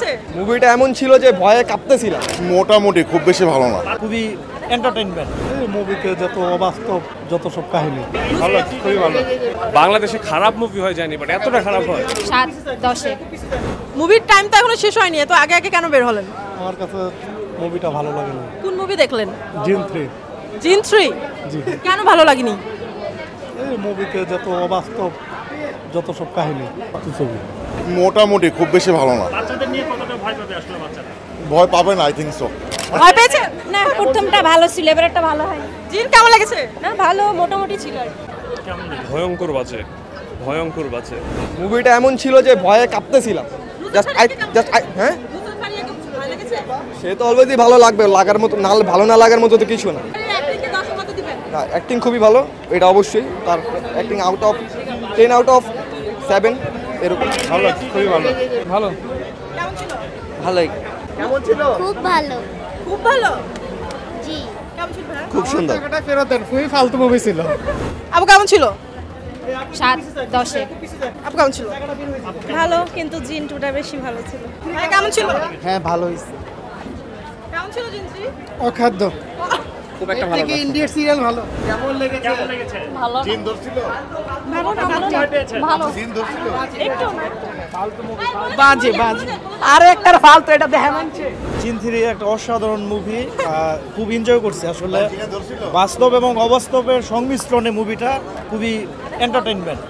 লেগেছে? মুভিটা এমন ছিল যে ভয়ে কাঁপতেছিলাম। মোটামুটি, খুব বেশি ভালো না। খুবই এন্টারটেইনমেন্ট। এই মুভিতে যত অবাস্তব যত সব কাহিনী ভালো, খুবই ভালো। বাংলাদেশে খারাপ মুভি হয় জানি, বাট এতটা খারাপ হয় 7/10-এ। মুভির টাইম তো এখনো শেষ হয়নি, এত আগে আগে কেন বের হলেন? আমার কাছে মুভিটা ভালো লাগেনি। কোন মুভি দেখলেন? জিন 3। জিন 3? জি। কেন ভালো লাগেনি? এই মুভিতে যত অবাস্তব যত সব কাহিনী ছবি মোটামুটি, খুব বেশি ভালো না। বাচ্চাদের নিয়ে কতটা ভয় পাবে আসলে বাচ্চারা? ভয় পাবে না, আই থিঙ্ক সো। ভয় পেয়েছে? না, প্রথমটা ভালো ছিল, এবার একটা ভালো হয়। জিন কেমন লেগেছে? না, ভালো মোটামুটি ছিল আর কি। ভয়ঙ্কর বাজে, ভয়ঙ্কর বাজে। মুভিটা এমন ছিল যে ভয়ে কাঁপতেছিলাম। হ্যাঁ, সে তো অলওয়েজই ভালো লাগবে, লাগার মতো না, ভালো না লাগার মতো তো কিছু না। অ্যাক্টিং খুবই ভালো, এটা অবশ্যই। তার acting out of 10 out of 7 এরকম। ভালো, খুবই ভালো। ভালো, ভালোই। কেমন ছিল? খুব ভালো। খুব ভালো। জি। কেমন ছিল ভাই? খুব সুন্দর। ফেরত দেন, খুবই ফালতু মুভি ছিল। আপু কেমন ছিল? 7/10-এ। আপু কেমন ছিল? ভালো, কিন্তু জিন 2টা বেশি ভালো ছিল। ভাই কেমন ছিল? হ্যাঁ, ভালো হয়েছে। কেমন ছিল জিন 3? অখাদ্য। খুব একটা ভালো না। ইন্ডিয়ার সিরিয়াল ভালো। কেমন লেগেছে? ভালো। জিন ধরছিল? ভালো না, ভালো না। ভালো। জিন ধরছিল? একটু না। বাজে বাজে। আরে একটা ফালতু, এটা দেখে মানছে। জিন 3 একটা অসাধারণ মুভি, খুব এনজয় করছি আসলে। জিনে ধরছিল? বাস্তব এবং অবাস্তবের সংমিশ্রণে মুভিটা খুবই এন্টারটেইনমেন্ট।